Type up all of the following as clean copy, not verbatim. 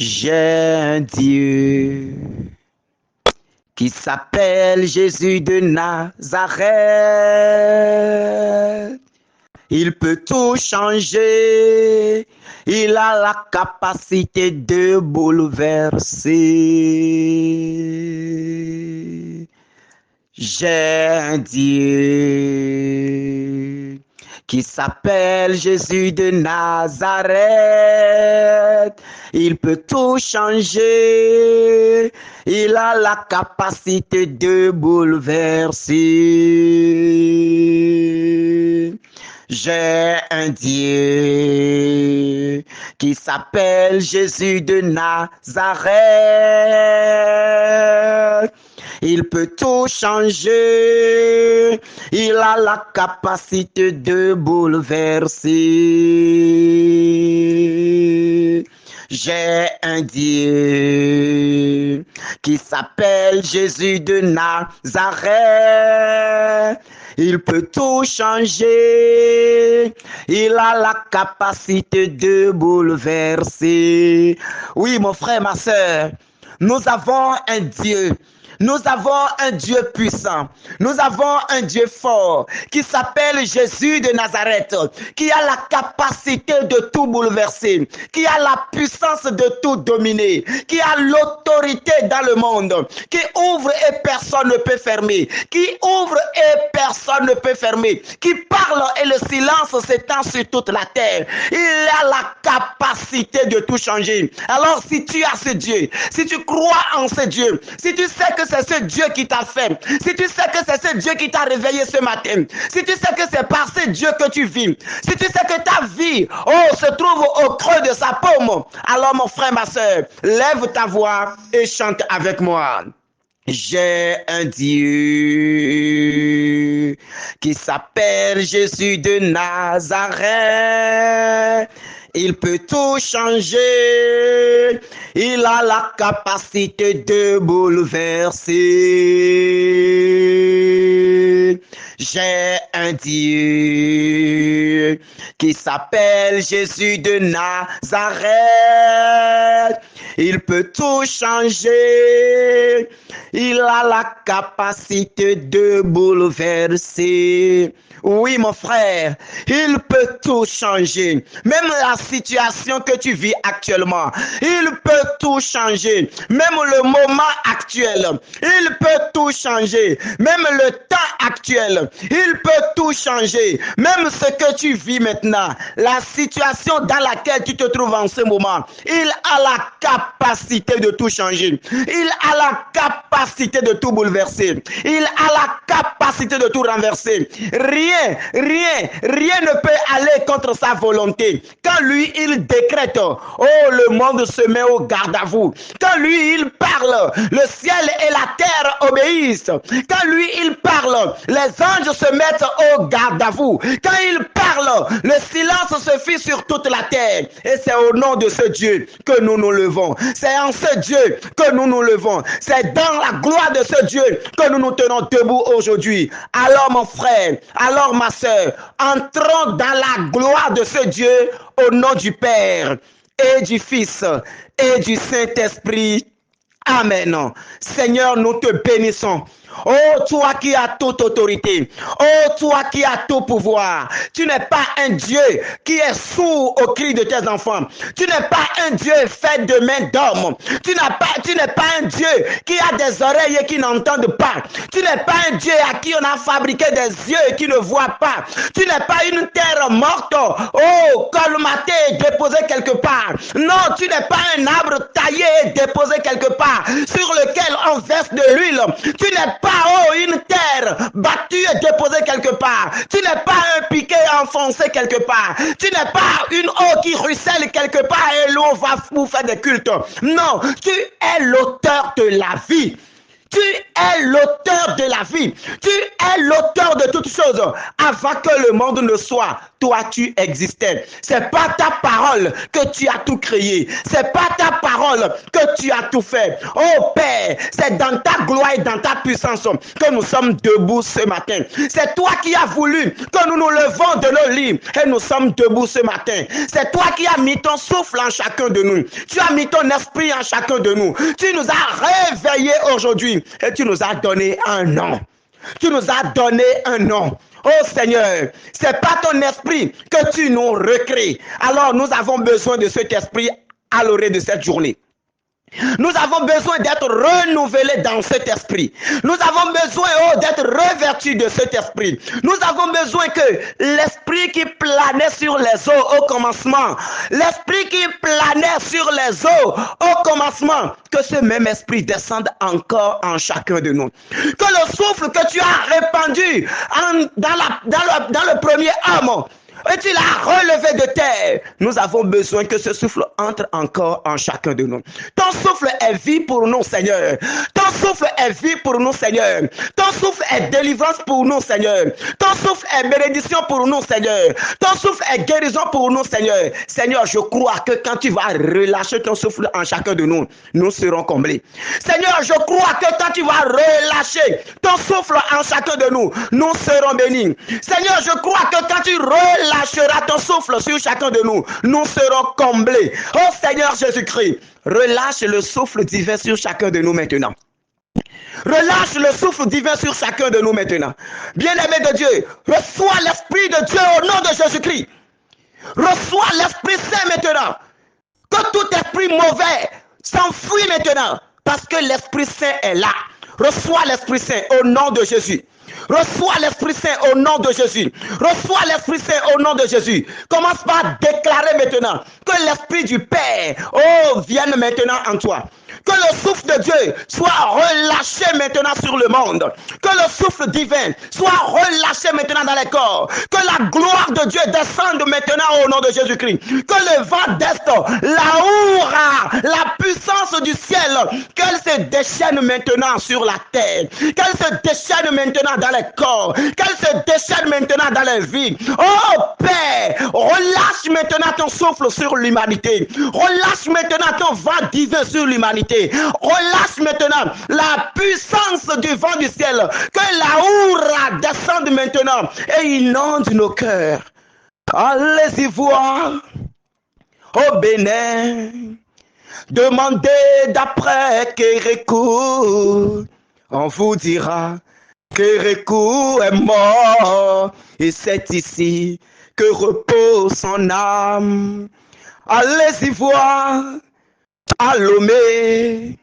J'ai un Dieu qui s'appelle Jésus de Nazareth. Il peut tout changer. Il a la capacité de bouleverser. J'ai un Dieu qui s'appelle Jésus de Nazareth. Il peut tout changer. Il a la capacité de bouleverser. J'ai un Dieu qui s'appelle Jésus de Nazareth. Il peut tout changer. Il a la capacité de bouleverser. J'ai un Dieu qui s'appelle Jésus de Nazareth. Il peut tout changer. Il a la capacité de bouleverser. Oui, mon frère, ma sœur, nous avons un Dieu. Nous avons un Dieu puissant. Nous avons un Dieu fort qui s'appelle Jésus de Nazareth, qui a la capacité de tout bouleverser, qui a la puissance de tout dominer, qui a l'autorité dans le monde, qui ouvre et personne ne peut fermer, qui ouvre et personne ne peut fermer, qui parle et le silence s'étend sur toute la terre. Il a la capacité de tout changer. Alors si tu as ce Dieu, si tu crois en ce Dieu, si tu sais que c'est ce Dieu qui t'a fait, si tu sais que c'est ce Dieu qui t'a réveillé ce matin, si tu sais que c'est par ce Dieu que tu vis, si tu sais que ta vie se trouve au creux de sa paume, alors mon frère, ma soeur, lève ta voix et chante avec moi. J'ai un Dieu qui s'appelle Jésus de Nazareth. Il peut tout changer. Il a la capacité de bouleverser. J'ai un Dieu qui s'appelle Jésus de Nazareth. Il peut tout changer. Il a la capacité de bouleverser. Oui, mon frère, il peut tout changer. Même la situation que tu vis actuellement, il peut tout changer. Même le moment actuel, il peut tout changer. Même le temps actuel, il peut tout changer. Même ce que tu vis maintenant, la situation dans laquelle tu te trouves en ce moment, il a la capacité de tout changer. Il a la capacité de tout bouleverser. Il a la capacité de tout renverser. Rien ne peut aller contre sa volonté. Quand lui, il décrète, le monde se met au garde à vous. Quand lui, il parle, le ciel et la terre obéissent. Quand lui, il parle, les anges se mettent au garde à vous. Quand il parle, le silence se fit sur toute la terre. Et c'est au nom de ce Dieu que nous nous levons. C'est en ce Dieu que nous nous levons. C'est dans la gloire de ce Dieu que nous nous tenons debout aujourd'hui. Alors mon frère, alors ma sœur, entrons dans la gloire de ce Dieu au nom du Père et du Fils et du Saint-Esprit. Amen. Seigneur, nous te bénissons. Oh, toi qui as toute autorité. Oh, toi qui as tout pouvoir. Tu n'es pas un Dieu qui est sourd au cri de tes enfants. Tu n'es pas un Dieu fait de main d'homme. Tu n'es pas un Dieu qui a des oreilles et qui n'entendent pas. Tu n'es pas un Dieu à qui on a fabriqué des yeux et qui ne voient pas. Tu n'es pas une terre morte, colmatée et déposée quelque part. Non, tu n'es pas un arbre taillé et déposé quelque part sur lequel on verse de l'huile. Tu n'es pas une terre battue et déposée quelque part. Tu n'es pas un piquet enfoncé quelque part. Tu n'es pas une eau qui ruisselle quelque part et l'eau va vous faire des cultes. Non, tu es l'auteur de la vie. Tu es l'auteur de la vie. Tu es l'auteur de toutes choses. Avant que le monde ne soit, toi tu existais. C'est pas ta parole que tu as tout créé. C'est pas ta parole que tu as tout fait. Oh Père, c'est dans ta gloire et dans ta puissance que nous sommes debout ce matin. C'est toi qui as voulu que nous nous levons de nos lits et nous sommes debout ce matin. C'est toi qui as mis ton souffle en chacun de nous. Tu as mis ton esprit en chacun de nous. Tu nous as réveillés aujourd'hui et tu nous as donné un nom. Tu nous as donné un nom. Oh Seigneur, c'est pas ton esprit que tu nous recrées. Alors nous avons besoin de cet esprit à l'orée de cette journée. Nous avons besoin d'être renouvelés dans cet esprit. Nous avons besoin d'être revêtus de cet esprit. Nous avons besoin que l'esprit qui planait sur les eaux au commencement, l'esprit qui planait sur les eaux au commencement, que ce même esprit descende encore en chacun de nous. Que le souffle que tu as répandu dans le premier homme, et tu l'as relevé de terre. Nous avons besoin que ce souffle entre encore en chacun de nous. Ton souffle est vie pour nous, Seigneur. Ton souffle est vie pour nous, Seigneur. Ton souffle est délivrance pour nous, Seigneur. Ton souffle est bénédiction pour nous, Seigneur. Ton souffle est guérison pour nous, Seigneur. Seigneur, je crois que quand tu vas relâcher ton souffle en chacun de nous, nous serons comblés. Seigneur, je crois que quand tu vas relâcher ton souffle en chacun de nous, nous serons bénis. Seigneur, je crois que quand tu relâcheras ton souffle sur chacun de nous, nous serons comblés. Oh Seigneur Jésus-Christ, relâche le souffle divin sur chacun de nous maintenant. Relâche le souffle divin sur chacun de nous maintenant. Bien-aimé de Dieu, reçois l'Esprit de Dieu au nom de Jésus-Christ. Reçois l'Esprit Saint maintenant. Que tout esprit mauvais s'enfuit maintenant. Parce que l'Esprit Saint est là. Reçois l'Esprit Saint au nom de Jésus. Reçois l'Esprit Saint au nom de Jésus. Reçois l'Esprit Saint au nom de Jésus. Commence par déclarer maintenant que l'Esprit du Père, vienne maintenant en toi. Que le souffle de Dieu soit relâché maintenant sur le monde. Que le souffle divin soit relâché maintenant dans les corps. Que la gloire de Dieu descende maintenant au nom de Jésus-Christ. Que le vent d'Est, la hourra, la puissance du ciel, qu'elle se déchaîne maintenant sur la terre. Qu'elle se déchaîne maintenant dans les corps. Qu'elle se déchaîne maintenant dans les vies. Oh Père, relâche maintenant ton souffle sur l'humanité. Relâche maintenant ton vent divin sur l'humanité. Relâche maintenant la puissance du vent du ciel. Que la hourra descende maintenant et inonde nos cœurs. Allez-y voir. Au Bénin, demandez d'après Kérékou. On vous dira Kérékou est mort et c'est ici que repose son âme. Allez-y voir à Lomé,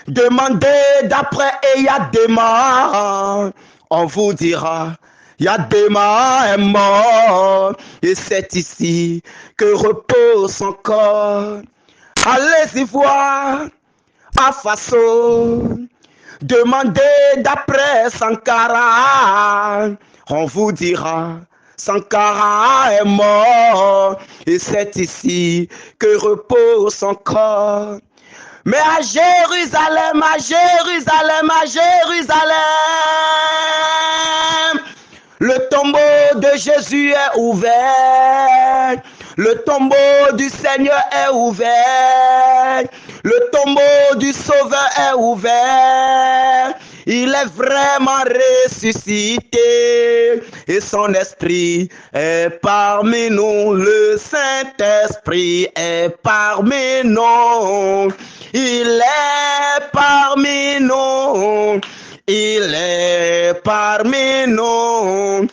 demandez d'après Eyadema. On vous dira Yadema est mort et c'est ici que repose son corps. Allez-y voir à Faso, demandez d'après Sankara. On vous dira Sankara est mort et c'est ici que repose son corps. Mais à Jérusalem, à Jérusalem, à Jérusalem, le tombeau de Jésus est ouvert. Le tombeau du Seigneur est ouvert. Le tombeau du Sauveur est ouvert. Il est vraiment ressuscité et son esprit est parmi nous. Le Saint-Esprit est parmi nous. Il est parmi nous. Il est parmi nous.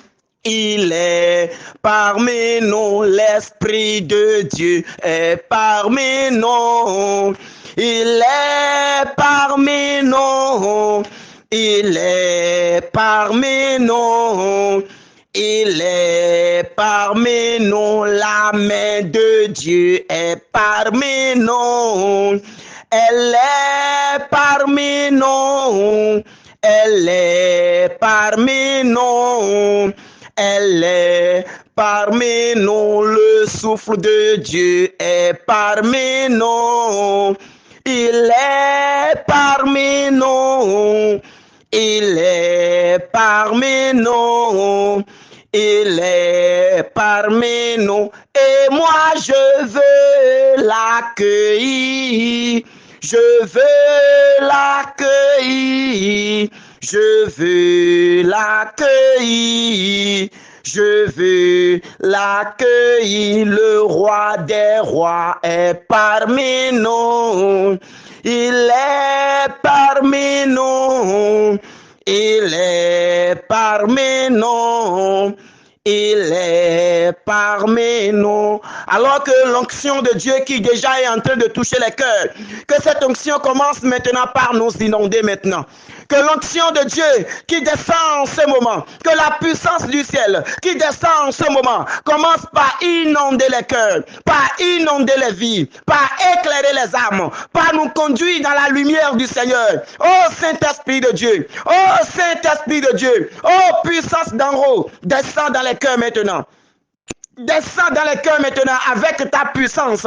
Il est parmi nous. L'Esprit de Dieu est parmi nous. Il est parmi nous. Il est parmi nous. Il est parmi nous. La main de Dieu est parmi nous. Elle est parmi nous. Elle est parmi nous. Elle est parmi nous. Le souffle de Dieu est parmi nous. Il est parmi nous. Il est parmi nous. Il est parmi nous et moi je veux l'accueillir. Je veux l'accueillir. Je veux l'accueillir. Je veux l'accueillir. Le roi des rois est parmi nous. Il est parmi nous. Il est parmi nous. Il est parmi nous. Alors que l'onction de Dieu qui déjà est en train de toucher les cœurs, que cette onction commence maintenant par nous inonder maintenant. Que l'onction de Dieu qui descend en ce moment, que la puissance du ciel qui descend en ce moment commence par inonder les cœurs, par inonder les vies, par éclairer les âmes, par nous conduire dans la lumière du Seigneur. Oh Saint-Esprit de Dieu, oh Saint-Esprit de Dieu, oh puissance d'en haut, descends dans les cœurs maintenant. Descends dans les cœurs maintenant avec ta puissance.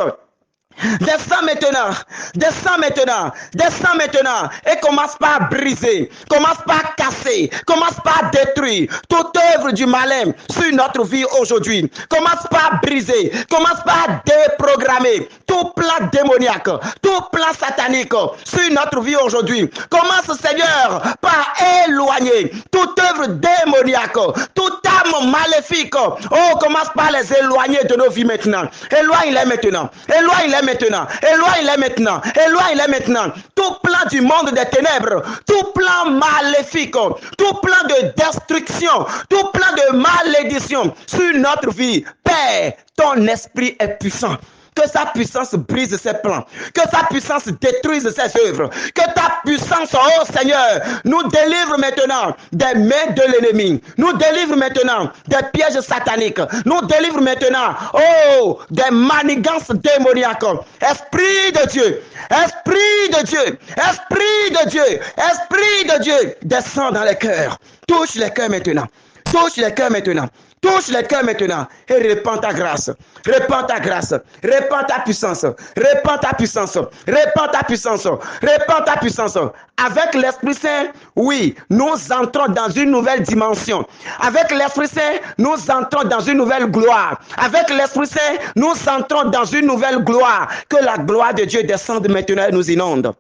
Descends maintenant, descends maintenant, descends maintenant et commence par briser, commence par casser, commence par détruire toute œuvre du malin sur notre vie aujourd'hui. Commence par briser, commence par déprogrammer tout plan démoniaque, tout plan satanique sur notre vie aujourd'hui. Commence, Seigneur, par éloigner toute œuvre démoniaque, toute âme maléfique. Oh, commence par les éloigner de nos vies maintenant. Éloigne-les maintenant, éloigne-les maintenant, éloigne-les maintenant, éloigne-les maintenant. Tout plan du monde des ténèbres, tout plan maléfique, tout plan de destruction, tout plan de malédiction sur notre vie. Père, ton esprit est puissant. Que sa puissance brise ses plans, que sa puissance détruise ses œuvres, que ta puissance, oh Seigneur, nous délivre maintenant des mains de l'ennemi, nous délivre maintenant des pièges sataniques, nous délivre maintenant, oh, des manigances démoniaques. Esprit de Dieu, Esprit de Dieu, Esprit de Dieu, Esprit de Dieu, descends dans les cœurs, touche les cœurs maintenant, touche les cœurs maintenant. Touche les cœurs maintenant et répands ta grâce. Répands ta grâce. Répands ta puissance. Répands ta puissance. Répands ta puissance. Répands ta puissance. Avec l'Esprit Saint, oui, nous entrons dans une nouvelle dimension. Avec l'Esprit Saint, nous entrons dans une nouvelle gloire. Avec l'Esprit Saint, nous entrons dans une nouvelle gloire. Que la gloire de Dieu descende maintenant et nous inonde.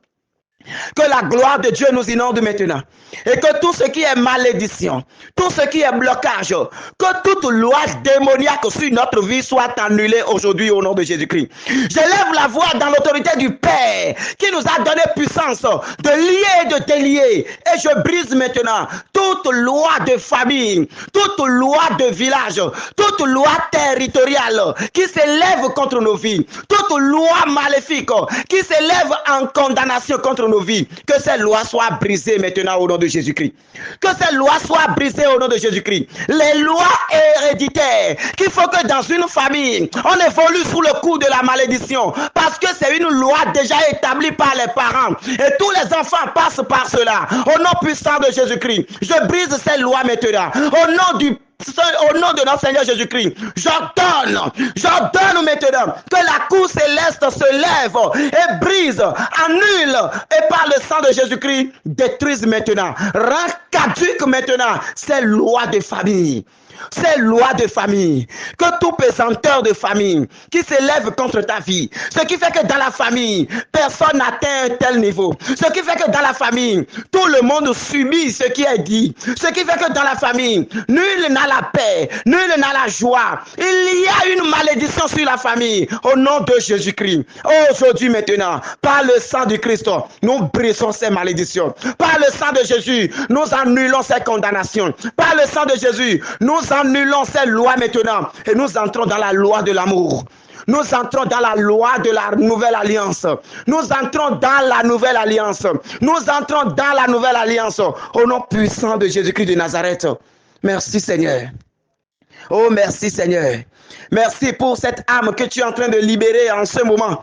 Que la gloire de Dieu nous inonde maintenant. Et que tout ce qui est malédiction, tout ce qui est blocage, que toute loi démoniaque sur notre vie soit annulée aujourd'hui au nom de Jésus-Christ. J'élève la voix dans l'autorité du Père qui nous a donné puissance de lier et de délier. Et je brise maintenant toute loi de famille, toute loi de village, toute loi territoriale qui s'élève contre nos vies, toute loi maléfique qui s'élève en condamnation contre nos vies. Que ces lois soient brisées maintenant au nom de Jésus-Christ. Que ces lois soient brisées au nom de Jésus-Christ. Les lois héréditaires qu'il faut que dans une famille, on évolue sous le coup de la malédiction parce que c'est une loi déjà établie par les parents et tous les enfants passent par cela. Au nom puissant de Jésus-Christ, je brise ces lois maintenant. Au nom de notre Seigneur Jésus-Christ, j'ordonne maintenant que la cour céleste se lève et brise, annule et par le sang de Jésus-Christ détruise maintenant, rend caduque maintenant ces lois de famille. Ces lois de famille, que tout pesanteur de famille qui s'élève contre ta vie, ce qui fait que dans la famille, personne n'atteint un tel niveau, ce qui fait que dans la famille, tout le monde subit ce qui est dit, ce qui fait que dans la famille, nul n'a la paix, nul n'a la joie, il y a une malédiction sur la famille, au nom de Jésus-Christ. Aujourd'hui maintenant, par le sang du Christ, nous brisons ces malédictions, par le sang de Jésus, nous annulons ces condamnations, par le sang de Jésus, nous annulons ces lois maintenant et nous entrons dans la loi de l'amour. Nous entrons dans la loi de la nouvelle alliance. Nous entrons dans la nouvelle alliance. Nous entrons dans la nouvelle alliance au nom puissant de Jésus-Christ de Nazareth. Merci Seigneur. Oh merci Seigneur. Merci pour cette âme que tu es en train de libérer en ce moment.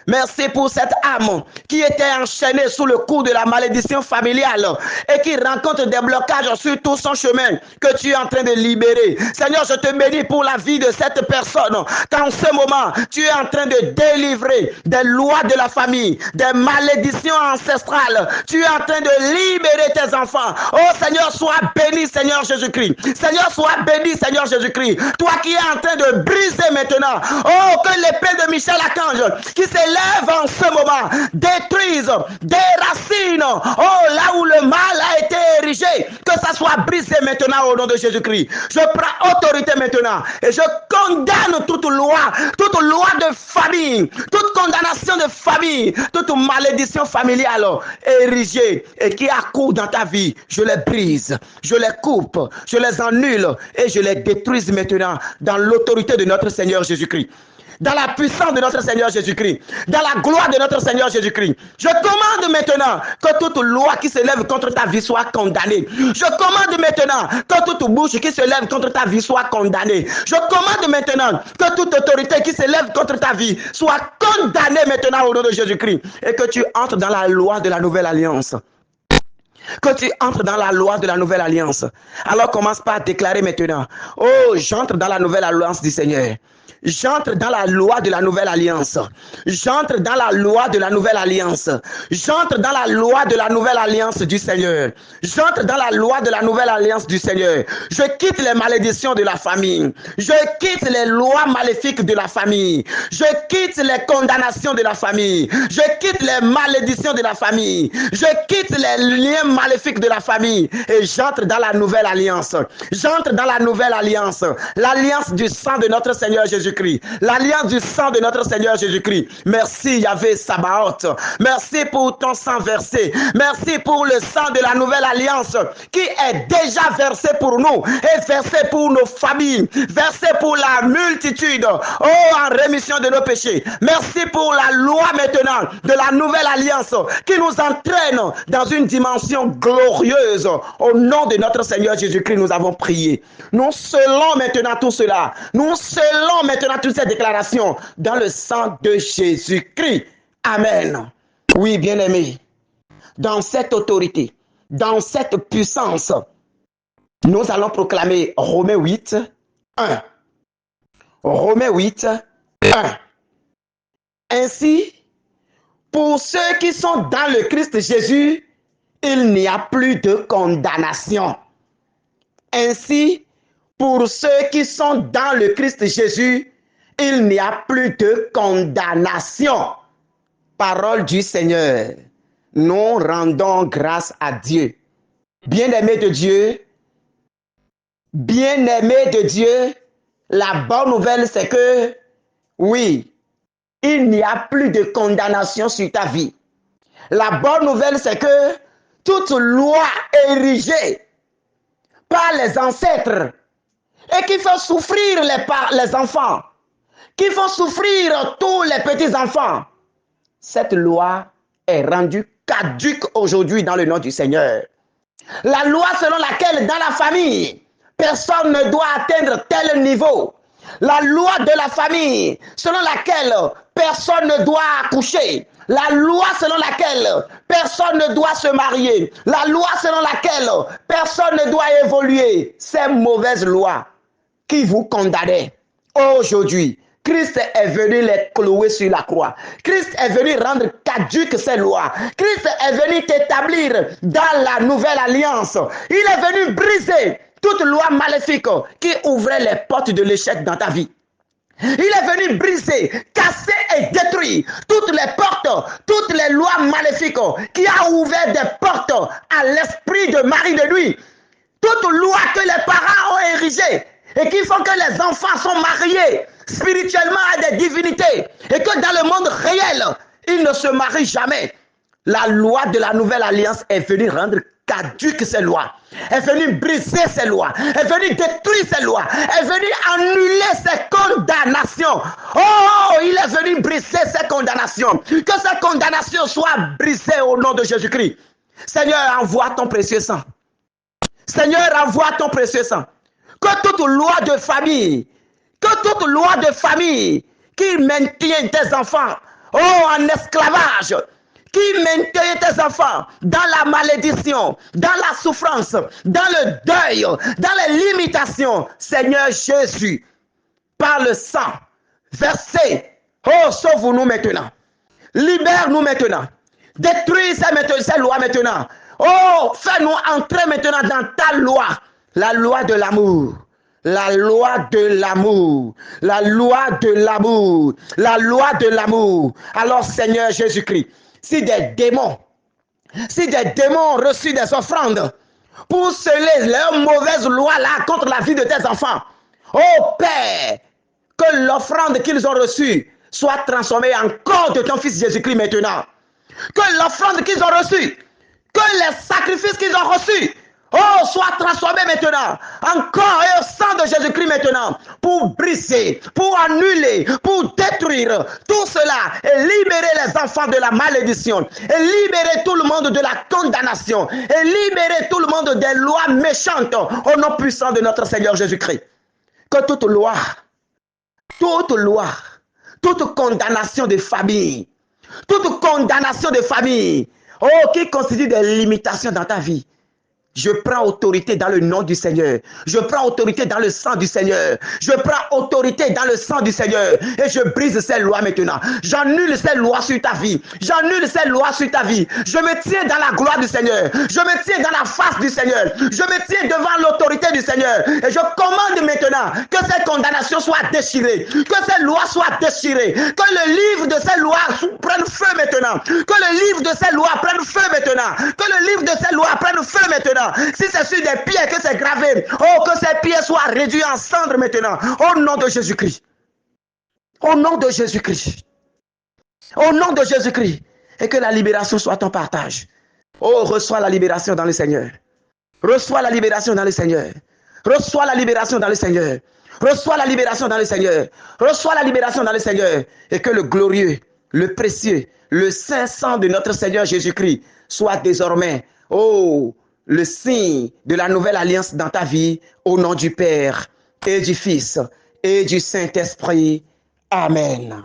Merci pour cette âme qui était enchaînée sous le coup de la malédiction familiale et qui rencontre des blocages sur tout son chemin que tu es en train de libérer. Seigneur, je te bénis pour la vie de cette personne qu'en ce moment, tu es en train de délivrer des lois de la famille, des malédictions ancestrales. Tu es en train de libérer tes enfants. Oh Seigneur, sois béni, Seigneur Jésus-Christ. Seigneur, sois béni, Seigneur Jésus-Christ. Toi qui es en train de briser maintenant. Oh, que l'épée de Michel Archange qui s'élève en ce moment détruise des racines. Oh, là où le mal a été érigé, que ça soit brisé maintenant au nom de Jésus-Christ. Je prends autorité maintenant et je condamne toute loi de famille, toute condamnation de famille, toute malédiction familiale érigée et qui accourt dans ta vie. Je les brise, je les coupe, je les annule et je les détruise maintenant dans l'autorité de notre Seigneur Jésus-Christ. Dans la puissance de notre Seigneur Jésus-Christ, dans la gloire de notre Seigneur Jésus-Christ. Je commande maintenant que toute loi qui se lève contre ta vie soit condamnée. Je commande maintenant que toute bouche qui se lève contre ta vie soit condamnée. Je commande maintenant que toute autorité qui se lève contre ta vie soit condamnée maintenant au nom de Jésus-Christ. Et que tu entres dans la loi de la nouvelle alliance. Que tu entres dans la loi de la nouvelle alliance. Alors commence par déclarer maintenant. Oh, j'entre dans la nouvelle alliance du Seigneur. J'entre dans la loi de la nouvelle alliance. J'entre dans la loi de la nouvelle alliance. J'entre dans la loi de la nouvelle alliance du Seigneur. J'entre dans la loi de la nouvelle alliance du Seigneur. Je quitte les malédictions de la famille. Je quitte les lois maléfiques de la famille. Je quitte les condamnations de la famille. Je quitte les malédictions de la famille. Je quitte les liens maléfiques de la famille. Et j'entre dans la nouvelle alliance. J'entre dans la nouvelle alliance. L'alliance du sang de notre Seigneur Jésus-Christ. L'alliance du sang de notre Seigneur Jésus-Christ. Merci Yahvé Sabaoth. Merci pour ton sang versé. Merci pour le sang de la nouvelle alliance qui est déjà versé pour nous et versé pour nos familles, versé pour la multitude. Oh, en rémission de nos péchés. Merci pour la loi maintenant de la nouvelle alliance qui nous entraîne dans une dimension glorieuse. Au nom de notre Seigneur Jésus-Christ, nous avons prié. Nous scellons maintenant tout cela. Nous scellons maintenant toutes ces déclarations dans le sang de Jésus-Christ. Amen. Oui, bien-aimés, dans cette autorité, dans cette puissance, nous allons proclamer Romains 8, 1. Romains 8, 1. Ainsi, pour ceux qui sont dans le Christ Jésus, il n'y a plus de condamnation. Ainsi, pour ceux qui sont dans le Christ Jésus, il n'y a plus de condamnation. Parole du Seigneur. Nous rendons grâce à Dieu. Bien-aimés de Dieu, la bonne nouvelle c'est que, oui, il n'y a plus de condamnation sur ta vie. La bonne nouvelle c'est que toute loi érigée par les ancêtres et qui fait souffrir les enfants, qui font souffrir tous les petits-enfants, cette loi est rendue caduque aujourd'hui dans le nom du Seigneur. La loi selon laquelle dans la famille, personne ne doit atteindre tel niveau. La loi de la famille selon laquelle personne ne doit accoucher. La loi selon laquelle personne ne doit se marier. La loi selon laquelle personne ne doit évoluer. Ces mauvaises lois qui vous condamnaient aujourd'hui, Christ est venu les clouer sur la croix. Christ est venu rendre caduques ces lois. Christ est venu t'établir dans la nouvelle alliance. Il est venu briser toute loi maléfique qui ouvrait les portes de l'échec dans ta vie. Il est venu briser, casser et détruire toutes les portes, toutes les lois maléfiques qui a ouvert des portes à l'esprit de mari de nuit. Toute loi que les parents ont érigée et qui font que les enfants sont mariés spirituellement à des divinités et que dans le monde réel, ils ne se marient jamais. La loi de la nouvelle alliance est venue rendre caduques ces lois, est venue briser ces lois, est venue détruire ces lois, est venue annuler ces condamnations. Oh, il est venu briser ces condamnations. Que ces condamnations soient brisées au nom de Jésus-Christ. Seigneur, envoie ton précieux sang. Seigneur, envoie ton précieux sang. Que toute loi de famille qui maintient tes enfants en esclavage, qui maintenait tes enfants dans la malédiction, dans la souffrance, dans le deuil, dans les limitations. Seigneur Jésus, par le sang versé, sauve-nous maintenant. Libère-nous maintenant. Détruis ces lois maintenant. Fais-nous entrer maintenant dans ta loi, la loi de l'amour. La loi de l'amour, la loi de l'amour, la loi de l'amour. Alors Seigneur Jésus-Christ, si des démons ont reçu des offrandes pour sceller leurs mauvaises lois là contre la vie de tes enfants, Père, que l'offrande qu'ils ont reçue soit transformée en corps de ton Fils Jésus-Christ maintenant. Que l'offrande qu'ils ont reçue, que les sacrifices qu'ils ont reçus, soit transformé maintenant en corps et au sang de Jésus-Christ maintenant, pour briser, pour annuler, pour détruire tout cela et libérer les enfants de la malédiction et libérer tout le monde de la condamnation et libérer tout le monde des lois méchantes au nom puissant de notre Seigneur Jésus-Christ. Que toute loi, toute condamnation de famille, qui constitue des limitations dans ta vie, je prends autorité dans le nom du Seigneur. Je prends autorité dans le sang du Seigneur. Je prends autorité dans le sang du Seigneur. Et je brise ces lois maintenant. J'annule ces lois sur ta vie. J'annule ces lois sur ta vie. Je me tiens dans la gloire du Seigneur. Je me tiens dans la face du Seigneur. Je me tiens devant l'autorité du Seigneur. Et je commande maintenant que ces condamnations soient déchirées. Que ces lois soient déchirées. Que le livre de ces lois prenne feu maintenant. Que le livre de ces lois prenne feu maintenant. Que le livre de ces lois prenne feu maintenant. Si c'est sur des pierres que c'est gravé, que ces pierres soient réduites en cendres maintenant. Au nom de Jésus-Christ. Au nom de Jésus-Christ. Au nom de Jésus-Christ. Et que la libération soit ton partage. Reçois la libération dans le Seigneur. Reçois la libération dans le Seigneur. Reçois la libération dans le Seigneur. Reçois la libération dans le Seigneur. Reçois la libération dans le Seigneur. Et que le glorieux, le précieux, le saint sang de notre Seigneur Jésus-Christ soit désormais, le signe de la nouvelle alliance dans ta vie, au nom du Père et du Fils et du Saint-Esprit. Amen.